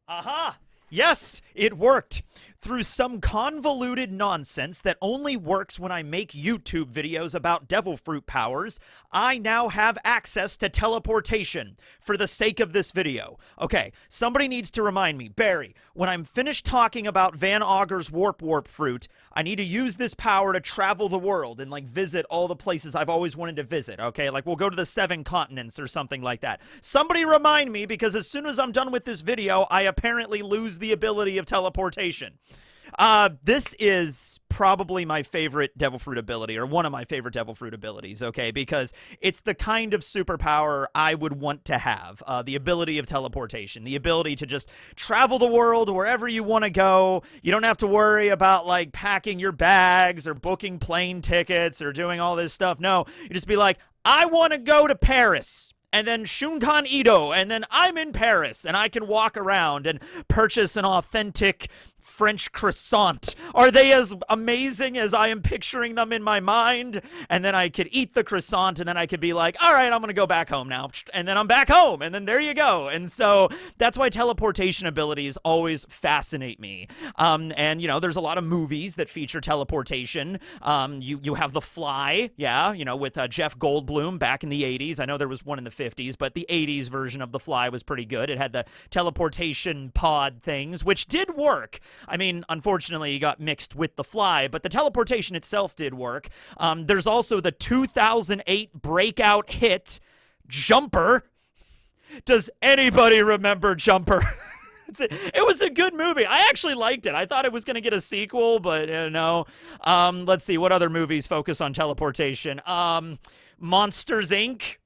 Aha! Yes, it worked. Through some convoluted nonsense that only works when I make YouTube videos about devil fruit powers, I now have access to teleportation for the sake of this video. Okay, somebody needs to remind me, Barry, when I'm finished talking about Van Auger's warp fruit, I need to use this power to travel the world and like visit all the places I've always wanted to visit, okay? Like we'll go to the 7 continents or something like that. Somebody remind me, because as soon as I'm done with this video, I apparently lose the ability of teleportation. This is probably my favorite devil fruit ability, or one of my favorite devil fruit abilities, okay? Because it's the kind of superpower I would want to have. The ability of teleportation, the ability to just travel the world wherever you want to go. You don't have to worry about like packing your bags or booking plane tickets or doing all this stuff. No, you just be like, I want to go to Paris. And then Shunkan Ito, and then I'm in Paris, and I can walk around and purchase an authentic French croissant. Are they as amazing as I am picturing them in my mind? And then I could eat the croissant, and then I could be like, all right, I'm going to go back home now. And then I'm back home, and then there you go. And so that's why teleportation abilities always fascinate me. And, you know, there's a lot of movies that feature teleportation. You have The Fly, yeah, you know, with Jeff Goldblum back in the 80s. I know there was one in the 50s, but the 80s version of The Fly was pretty good. It had the teleportation pod things, which did work. I mean, unfortunately, it got mixed with The Fly, but the teleportation itself did work. There's also the 2008 breakout hit, Jumper. Does anybody remember Jumper? It was a good movie. I actually liked it. I thought it was going to get a sequel, but no. Let's see, what other movies focus on teleportation? Monsters, Inc.,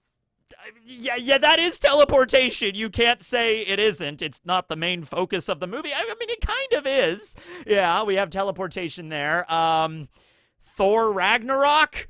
yeah, that is teleportation. You can't say it isn't. It's not the main focus of the movie. I mean, it kind of is. Yeah, we have teleportation there. Thor Ragnarok.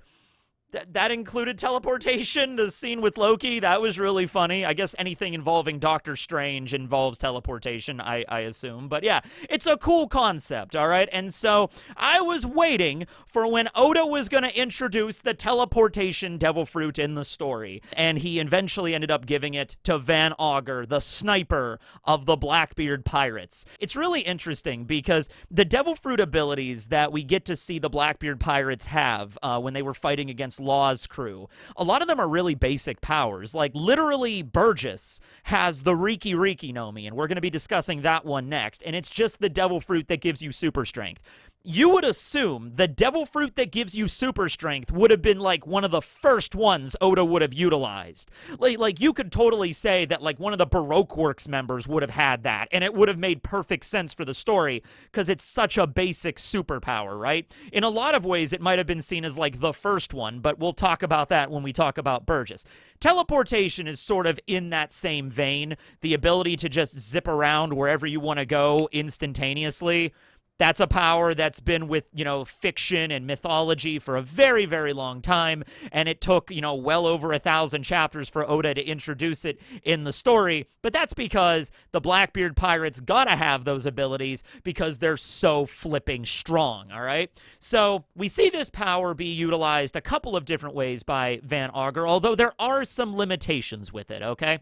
That included teleportation. The scene with Loki, that was really funny. I guess anything involving Doctor Strange involves teleportation, I assume. But yeah, it's a cool concept, all right? And so I was waiting for when Oda was going to introduce the teleportation devil fruit in the story. And he eventually ended up giving it to Van Augur, the sniper of the Blackbeard pirates. It's really interesting because the devil fruit abilities that we get to see the Blackbeard pirates have when they were fighting against Law's crew, a lot of them are really basic powers. Like literally Burgess has the Riki Riki no Mi, and we're going to be discussing that one next, and it's just the devil fruit that gives you super strength. You would assume the devil fruit that gives you super strength would have been like one of the first ones Oda would have utilized. Like you could totally say that like one of the Baroque Works members would have had that, and it would have made perfect sense for the story because it's such a basic superpower, right? In a lot of ways, it might have been seen as like the first one, but we'll talk about that when we talk about Burgess. Teleportation is sort of in that same vein, the ability to just zip around wherever you want to go instantaneously. That's a power that's been with, you know, fiction and mythology for a very, very long time, and it took, you know, well over 1,000 chapters for Oda to introduce it in the story, but that's because the Blackbeard pirates gotta have those abilities because they're so flipping strong, all right? So we see this power be utilized a couple of different ways by Van Augur, although there are some limitations with it, okay?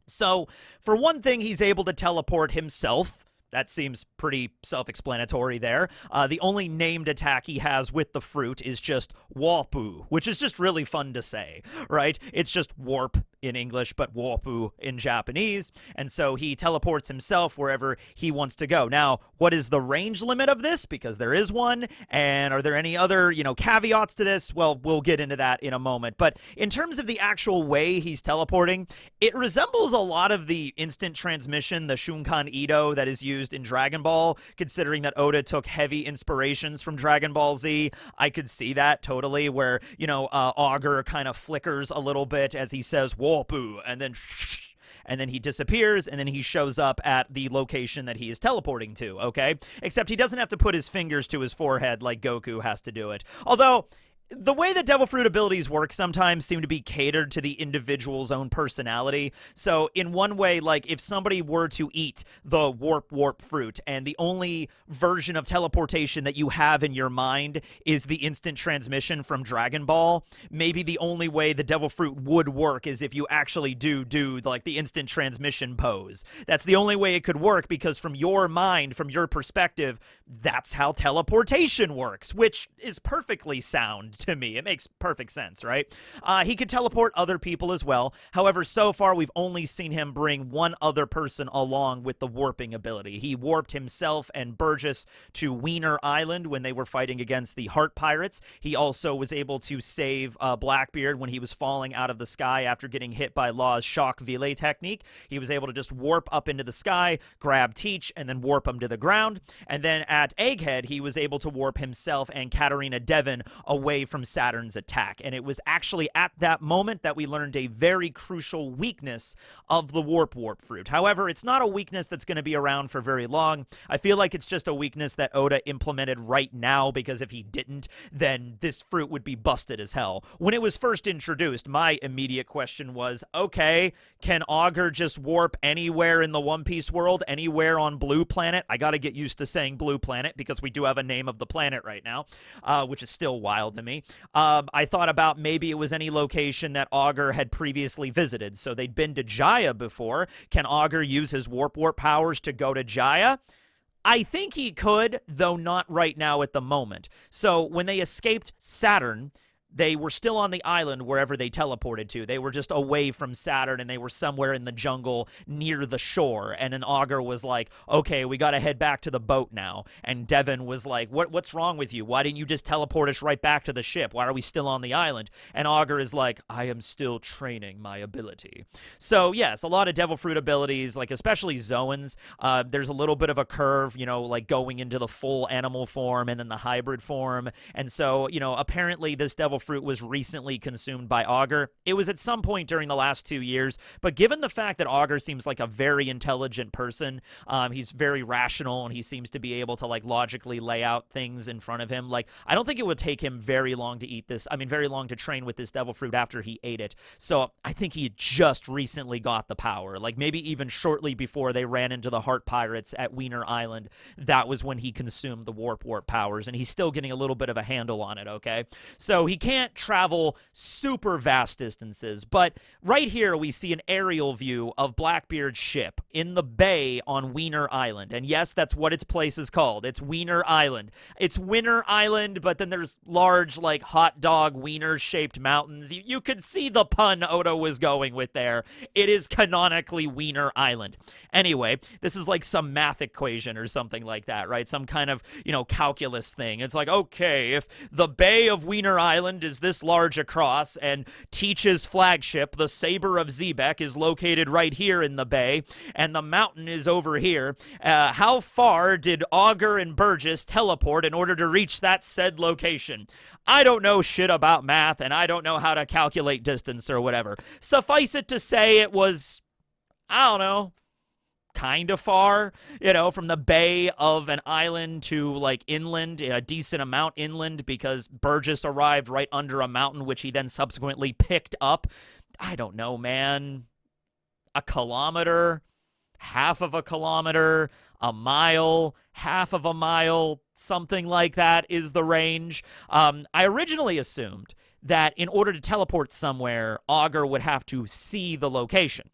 So, for one thing, he's able to teleport himself. That seems pretty self-explanatory there. The only named attack he has with the fruit is just Wapu, which is just really fun to say, right? It's just warp in English, but Wapu in Japanese. And so he teleports himself wherever he wants to go. Now, what is the range limit of this? Because there is one. And are there any other, you know, caveats to this? Well, we'll get into that in a moment. But in terms of the actual way he's teleporting, it resembles a lot of the instant transmission, the Shunkan Ito that is used in Dragon Ball, considering that Oda took heavy inspirations from Dragon Ball Z. I could see that totally, where, you know, Auger kind of flickers a little bit as he says, Wapu, and then he disappears, and then he shows up at the location that he is teleporting to, okay? Except he doesn't have to put his fingers to his forehead like Goku has to do it. Although, the way that devil fruit abilities work sometimes seem to be catered to the individual's own personality. So in one way, like if somebody were to eat the warp fruit and the only version of teleportation that you have in your mind is the instant transmission from Dragon Ball, maybe the only way the devil fruit would work is if you actually do like the instant transmission pose. That's the only way it could work, because from your mind, from your perspective, that's how teleportation works, which is perfectly sound to me. It makes perfect sense, right? He could teleport other people as well. However, so far we've only seen him bring one other person along with the warping ability. He warped himself and Burgess to Wiener Island when they were fighting against the Heart Pirates. He also was able to save Blackbeard when he was falling out of the sky after getting hit by Law's shock Vile technique. He was able to just warp up into the sky, grab Teach, and then warp him to the ground. And then at Egghead, he was able to warp himself and Katarina Devon away from Saturn's attack. And it was actually at that moment that we learned a very crucial weakness of the warp fruit. However, it's not a weakness that's going to be around for very long. I feel like it's just a weakness that Oda implemented right now, because if he didn't, then this fruit would be busted as hell. When it was first introduced, my immediate question was, okay, can Augur just warp anywhere in the One Piece world, anywhere on Blue Planet? I gotta get used to saying Blue Planet because we do have a name of the planet right now, which is still wild to me. I thought about maybe it was any location that Augur had previously visited. So they'd been to Jaya before. Can Augur use his warp powers to go to Jaya? I think he could, though not right now at the moment. So when they escaped Saturn, they were still on the island wherever they teleported to. They were just away from Saturn, and they were somewhere in the jungle near the shore. And an Augur was like, okay, we got to head back to the boat now. And Devon was like, what's wrong with you? Why didn't you just teleport us right back to the ship? Why are we still on the island? And Augur is like, I am still training my ability. So yes, a lot of devil fruit abilities, like especially Zoans, there's a little bit of a curve, you know, like going into the full animal form and then the hybrid form. And so, you know, apparently this devil fruit was recently consumed by Augur. It was at some point during the last 2 years, but given the fact that Augur seems like a very intelligent person, he's very rational, and he seems to be able to like logically lay out things in front of him. Like, I don't think it would take him very long to eat this. I mean, very long to train with this devil fruit after he ate it. So I think he just recently got the power. Like maybe even shortly before they ran into the Heart Pirates at Wiener Island, that was when he consumed the warp powers, and he's still getting a little bit of a handle on it, okay? So he can't travel super vast distances, but right here we see an aerial view of Blackbeard's ship in the bay on Wiener Island. And yes, that's what its place is called. It's Wiener Island. It's Winter Island, but then there's large, like, hot dog wiener-shaped mountains. You could see the pun Oda was going with there. It is canonically Wiener Island. Anyway, this is like some math equation or something like that, right? Some kind of, you know, calculus thing. It's like, okay, if the bay of Wiener Island is this large across, and Teach's flagship, the Saber of Zebek, is located right here in the bay, and the mountain is over here, how far did Augur and Burgess teleport in order to reach that said location? I don't know shit about math, and I don't know how to calculate distance or whatever. Suffice it to say, it was, I don't know, kind of far, you know, from the bay of an island to like inland, a decent amount inland, because Burgess arrived right under a mountain, which he then subsequently picked up. I don't know, man. A kilometer, half of a kilometer, a mile, half of a mile, something like that is the range. I originally assumed that in order to teleport somewhere, Augur would have to see the location.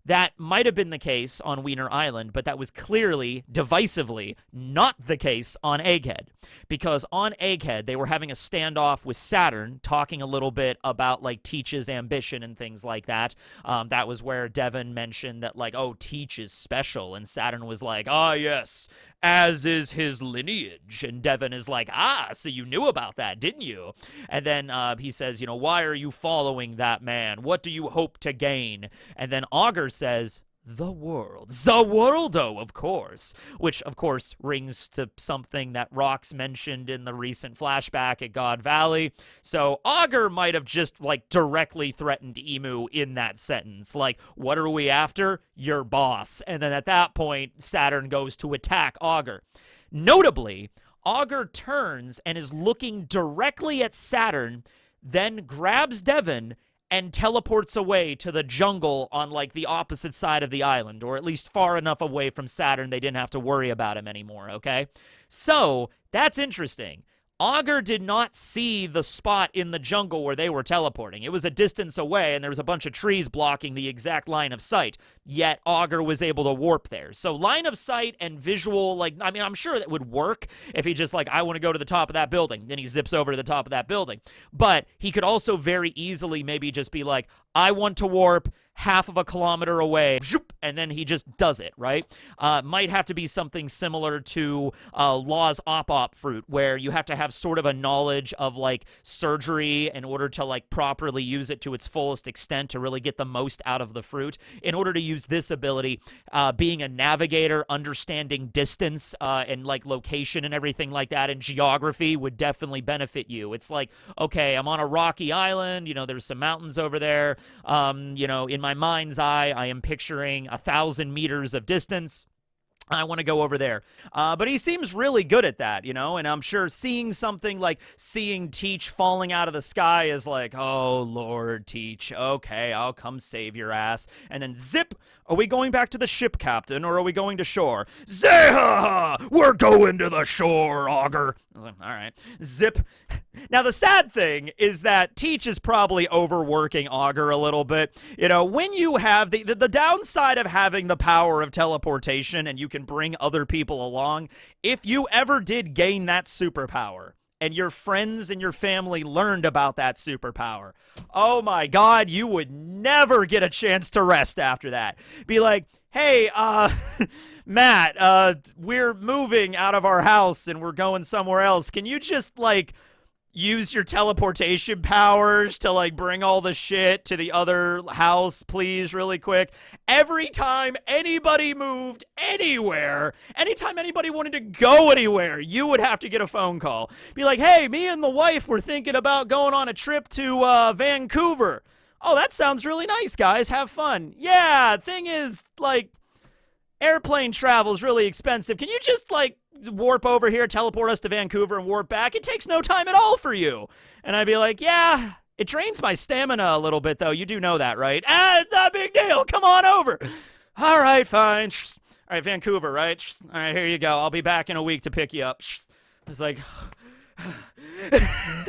That might have been the case on Wiener Island, but that was clearly, divisively, not the case on Egghead. Because on Egghead, they were having a standoff with Saturn, talking a little bit about, like, Teach's ambition and things like that. That was where Devon mentioned that, like, oh, Teach is special, and Saturn was like, ah, yes, as is his lineage. And Devon is like, ah, so you knew about that, didn't you? And then he says, you know, why are you following that man? What do you hope to gain? And then Augur says, the world. The worldo, of course. Which, of course, rings to something that Rox mentioned in the recent flashback at God Valley. So Augur might have just, like, directly threatened Emu in that sentence. Like, what are we after? Your boss. And then at that point, Saturn goes to attack Augur. Notably, Augur turns and is looking directly at Saturn, then grabs Devon and teleports away to the jungle on, like, the opposite side of the island, or at least far enough away from Saturn they didn't have to worry about him anymore, okay? So, that's interesting. Augur did not see the spot in the jungle where they were teleporting. It was a distance away, and there was a bunch of trees blocking the exact line of sight, yet Augur was able to warp there. So line of sight and visual, like, I mean, I'm sure that would work if he just, like, I want to go to the top of that building. Then he zips over to the top of that building. But he could also very easily maybe just be like, I want to warp half of a kilometer away, and then he just does it, right? Might have to be something similar to Law's op fruit, where you have to have sort of a knowledge of, like, surgery in order to, like, properly use it to its fullest extent to really get the most out of the fruit. In order to use this ability, being a navigator, understanding distance and, like, location and everything like that, and geography would definitely benefit you. It's like, okay, I'm on a rocky island, you know, there's some mountains over there, you know, in my mind's eye, I am picturing 1,000 meters of distance. I want to go over there. But he seems really good at that, you know, and I'm sure seeing something like seeing Teach falling out of the sky is like, oh, Lord, Teach, okay, I'll come save your ass. And then zip, are we going back to the ship, Captain, or are we going to shore? Zeha! We're going to the shore, Auger. I was like, all right. Zip. Now, the sad thing is that Teach is probably overworking Auger a little bit. You know, when you have the downside of having the power of teleportation and you can bring other people along, if you ever did gain that superpower and your friends and your family learned about that superpower, oh my God, you would never get a chance to rest after that. Be like, hey, Matt, we're moving out of our house and we're going somewhere else. Can you just, like, use your teleportation powers to, like, bring all the shit to the other house, please, really quick? Every time anybody moved anywhere, anytime anybody wanted to go anywhere, you would have to get a phone call. Be like, hey, me and the wife were thinking about going on a trip to Vancouver. Oh, that sounds really nice, guys. Have fun. Yeah, thing is, like, airplane travel is really expensive. Can you just, like, warp over here, teleport us to Vancouver, and warp back? It takes no time at all for you. And I'd be like, yeah, it drains my stamina a little bit, though. You do know that, right? It's not a big deal. Come on over. All right, fine. All right, Vancouver, right? All right, here you go. I'll be back in a week to pick you up. It's like...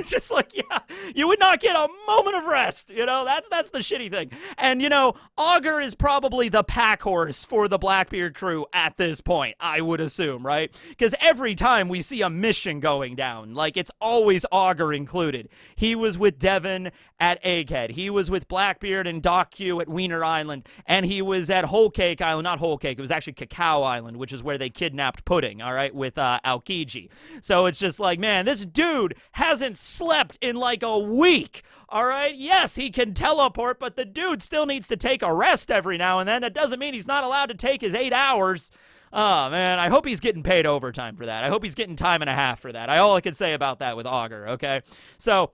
just like, yeah, you would not get a moment of rest, you know. That's the shitty thing. And, you know, Augur is probably the pack horse for the Blackbeard crew at this point, I would assume, right? Because every time we see a mission going down, like, it's always Augur included. He was with Devon at Egghead, he was with Blackbeard and Doc Q at Wiener Island, and he was at Whole Cake Island. Not Whole Cake, it was actually Cacao Island, which is where they kidnapped Pudding, all right, with Aokiji. So it's just like, man, this dude hasn't slept in like a week, all right? Yes, he can teleport, but the dude still needs to take a rest every now and then. That doesn't mean he's not allowed to take his 8 hours. Oh, man, I hope he's getting paid overtime for that. I hope he's getting time and a half for that. All I can say about that with Augur, okay? So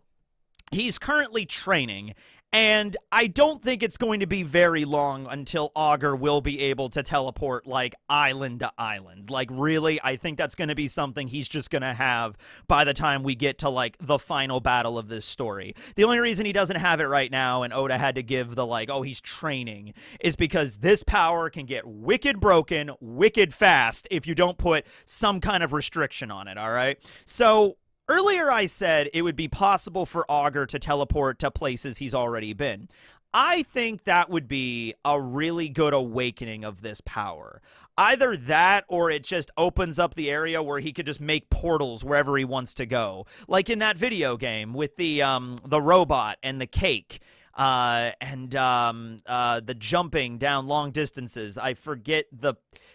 he's currently training, and I don't think it's going to be very long until Augur will be able to teleport, like, island to island. Like, really, I think that's going to be something he's just going to have by the time we get to, like, the final battle of this story. The only reason he doesn't have it right now, and Oda had to give the, like, oh, he's training, is because this power can get wicked broken, wicked fast if you don't put some kind of restriction on it, all right? So... earlier I said it would be possible for Augur to teleport to places he's already been. I think that would be a really good awakening of this power. Either that, or it just opens up the area where he could just make portals wherever he wants to go. Like in that video game with the robot and the cake. And the jumping down long distances. I forget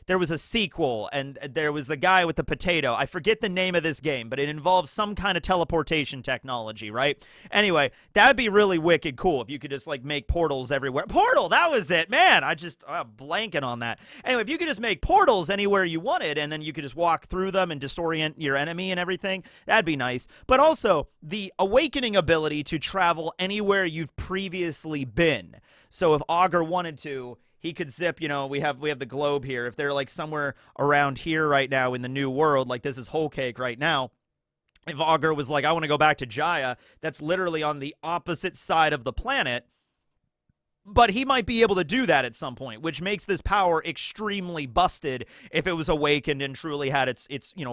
there was a sequel, and there was the guy with the potato. I forget the name of this game, but it involves some kind of teleportation technology, right? Anyway, that'd be really wicked cool if you could just, like, make portals everywhere. Portal, that was it, man. I'm blanking on that. Anyway, if you could just make portals anywhere you wanted, and then you could just walk through them and disorient your enemy and everything, that'd be nice. But also, the awakening ability to travel anywhere you've previously been. So if Augur wanted to, he could zip, we have the globe here. If they're like somewhere around here right now in the new world, like this is whole cake right now. If Augur was like, I want to go back to Jaya, that's literally on the opposite side of the planet. But he might be able to do that at some point, which makes this power extremely busted if it was awakened and truly had its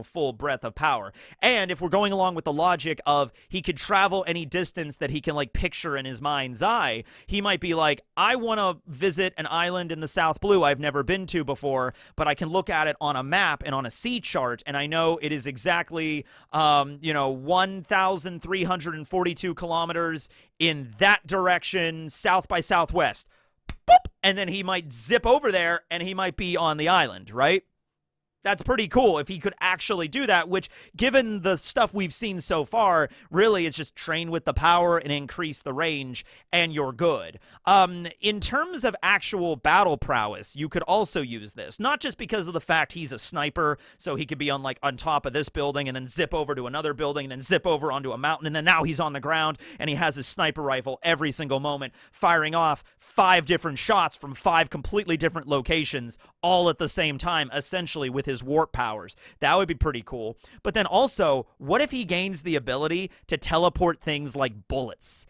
full breadth of power. And if we're going along with the logic of he could travel any distance that he can like picture in his mind's eye, he might be like, I want to visit an island in the South Blue I've never been to before, but I can look at it on a map and on a sea chart, and I know it is exactly 1,342 kilometers in that direction, south by southwest. Boop! And then he might zip over there and he might be on the island, right? That's pretty cool if he could actually do that, which, given the stuff we've seen so far, really it's just train with the power and increase the range, and you're good. In terms of actual battle prowess, you could also use this, not just because of the fact he's a sniper, so he could be on top of this building and then zip over to another building and then zip over onto a mountain, and then now he's on the ground and he has his sniper rifle every single moment, firing off 5 different shots from 5 completely different locations, all at the same time, essentially with his warp powers. That would be pretty cool. But then also, what if he gains the ability to teleport things like bullets?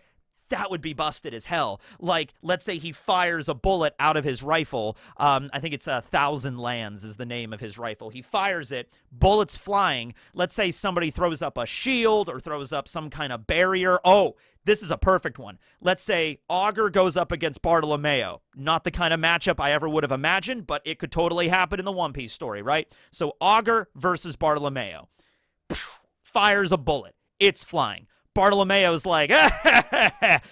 That would be busted as hell. Like, let's say he fires a bullet out of his rifle. I think it's 1,000 Lands is the name of his rifle. He fires it, bullets flying. Let's say somebody throws up a shield or throws up some kind of barrier. Oh, this is a perfect one. Let's say Augur goes up against Bartolomeo. Not the kind of matchup I ever would have imagined, but it could totally happen in the One Piece story, right? So Augur versus Bartolomeo. Fires a bullet. It's flying. Bartolomeo's like, that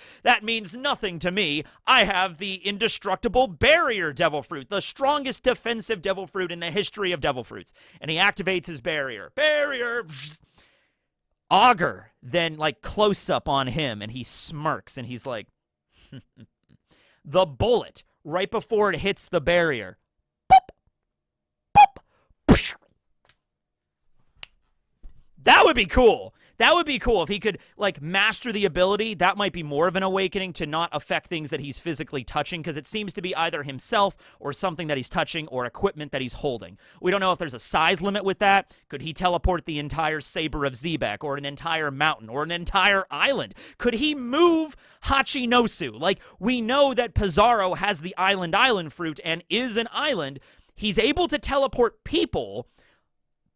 means nothing to me. I have the indestructible barrier devil fruit, the strongest defensive devil fruit in the history of devil fruits. And he activates his barrier. Barrier! Augur then, close up on him, and he smirks, and he's like, the bullet, right before it hits the barrier. Boop, boop, psh. That would be cool. That would be cool if he could, master the ability. That might be more of an awakening to not affect things that he's physically touching, because it seems to be either himself or something that he's touching or equipment that he's holding. We don't know if there's a size limit with that. Could he teleport the entire Saber of Zebek or an entire mountain or an entire island? Could he move Hachinosu? We know that Pizarro has the island fruit and is an island. He's able to teleport people.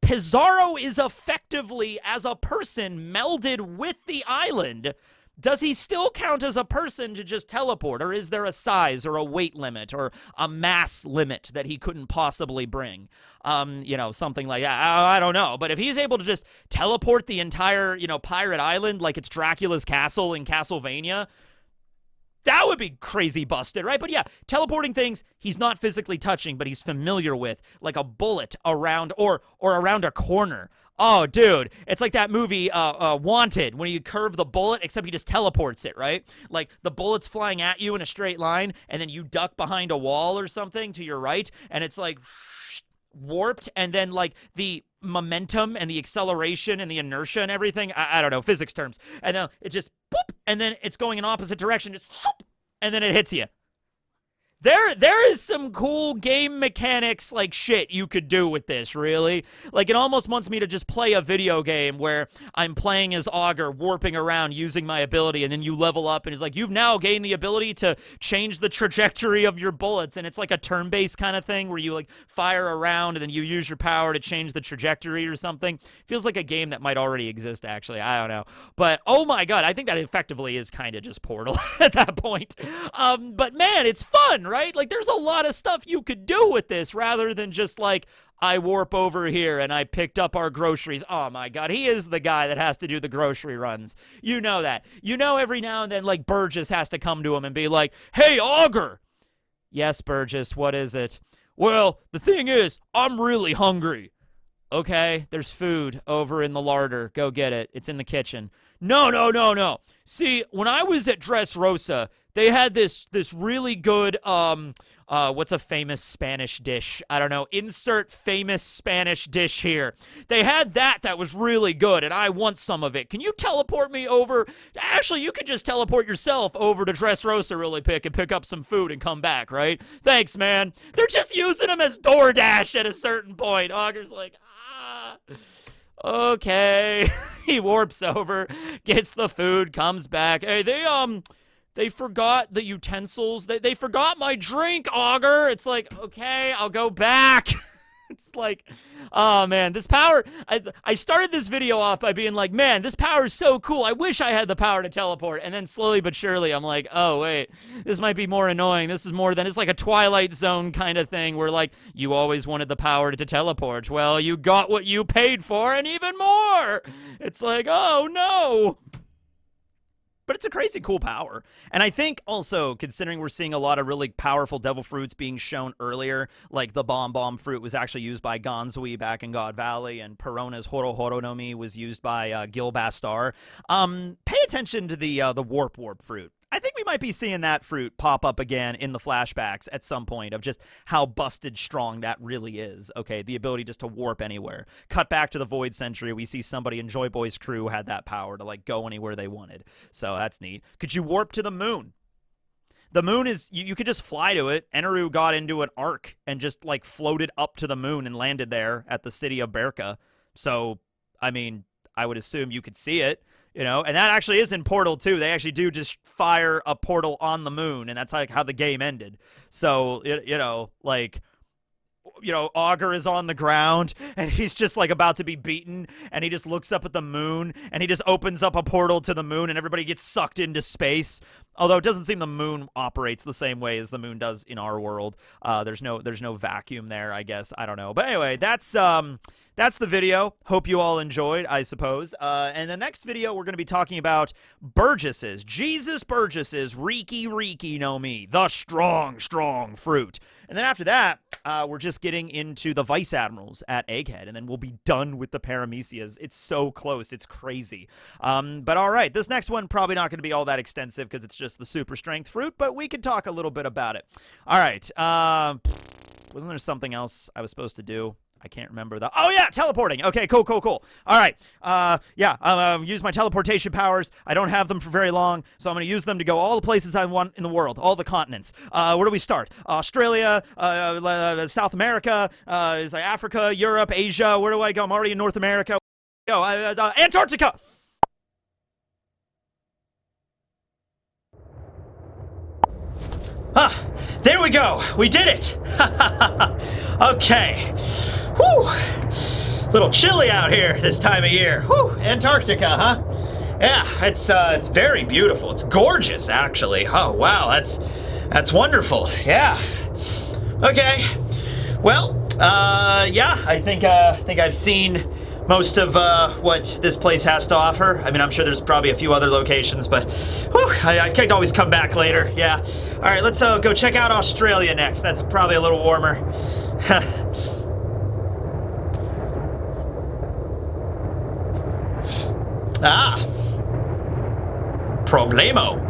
Pizarro is effectively, as a person, melded with the island. Does he still count as a person to just teleport, or is there a size or a weight limit or a mass limit that he couldn't possibly bring? Something like that. I don't know. But if he's able to just teleport the entire, pirate island like it's Dracula's castle in Castlevania, that would be crazy busted, right? But yeah, teleporting things he's not physically touching, but he's familiar with, like a bullet around or around a corner. Oh, dude, it's like that movie Wanted, when you curve the bullet, except he just teleports it, right? Like the bullet's flying at you in a straight line, and then you duck behind a wall or something to your right, and it's like warped, and then the momentum and the acceleration and the inertia and everything, I don't know, physics terms, and then it just boop, and then it's going in opposite direction, just whoop, and then it hits you. There is some cool game mechanics shit you could do with this, really. It almost wants me to just play a video game where I'm playing as Augur, warping around using my ability, and then you level up and it's like, you've now gained the ability to change the trajectory of your bullets, and it's like a turn-based kind of thing where you fire around and then you use your power to change the trajectory or something. Feels like a game that might already exist, actually. I don't know. But oh my god, I think that effectively is kind of just Portal at that point. But man, it's fun, right? There's a lot of stuff you could do with this rather than just I warp over here and I picked up our groceries. Oh my god, he is the guy that has to do the grocery runs. You know that. Every now and then Burgess has to come to him and be like, hey, Augur! Yes, Burgess, what is it? Well, the thing is, I'm really hungry. Okay, there's food over in the larder. Go get it. It's in the kitchen. No. See, when I was at Dressrosa, they had this really good what's a famous Spanish dish? I don't know. Insert famous Spanish dish here. They had that was really good, and I want some of it. Can you teleport me over? Actually, you could just teleport yourself over to Dressrosa really quick and pick up some food and come back, right? Thanks, man. They're just using him as DoorDash at a certain point. Auger's like, okay. He warps over, gets the food, comes back. Hey, they forgot the utensils. They forgot my drink, Auger. It's like, okay, I'll go back. It's like, oh, man, this power. I started this video off by being like, man, this power is so cool. I wish I had the power to teleport. And then slowly but surely, I'm like, oh, wait, this might be more annoying. This is more than, it's like a Twilight Zone kind of thing where, like, you always wanted the power to teleport. Well, you got what you paid for and even more. It's like, oh, no. But it's a crazy cool power. And I think also, considering we're seeing a lot of really powerful devil fruits being shown earlier, like the Bomb fruit was actually used by Gonzui back in God Valley, and Perona's Horo Horo no Mi was used by Gil Bastar. Pay attention to the Warp fruit. I think we might be seeing that fruit pop up again in the flashbacks at some point of just how busted strong that really is. Okay, the ability just to warp anywhere. Cut back to the Void Century, we see somebody in Joy Boy's crew had that power to, like, go anywhere they wanted. So that's neat. Could you warp to the moon? The moon is, you could just fly to it. Eneru got into an arc and just, like, floated up to the moon and landed there at the city of Berka. So, I mean, I would assume you could see it. You know, and that actually is in Portal 2. They actually do just fire a portal on the moon, and that's like how the game ended. So, you know, like, you know, Augur is on the ground, and he's just, like, about to be beaten, and he just looks up at the moon, and he just opens up a portal to the moon, and everybody gets sucked into space. Although it doesn't seem the moon operates the same way as the moon does in our world. There's no vacuum there, I guess. I don't know. But anyway, that's the video. Hope you all enjoyed, I suppose. And the next video, we're going to be talking about Burgess's, Jesus Burgess's Riki no Mi, the strong fruit. And then after that, we're just getting into the Vice Admirals at Egghead, and then we'll be done with the Paramecias. It's so close. It's crazy. But all right, this next one probably not going to be all that extensive because it's just the super strength fruit, but we could talk a little bit about it. All right. Wasn't there something else I was supposed to do? I can't remember that. Oh, yeah, teleporting. Okay, cool. All right. Use my teleportation powers. I don't have them for very long, so I'm going to use them to go all the places I want in the world, all the continents. Where do we start? Australia, South America, is like Africa, Europe, Asia. Where do I go? I'm already in North America. Go, Antarctica. There we go. We did it. Okay. Whew. Little chilly out here this time of year. Whew. Antarctica, huh? Yeah, it's very beautiful. It's gorgeous, actually. Oh, wow. That's wonderful. Yeah. Okay. Well, yeah, I think I've seen most of what this place has to offer. I mean, I'm sure there's probably a few other locations, but whew, I could always come back later. Yeah. All right, let's go check out Australia next. That's probably a little warmer. Problemo.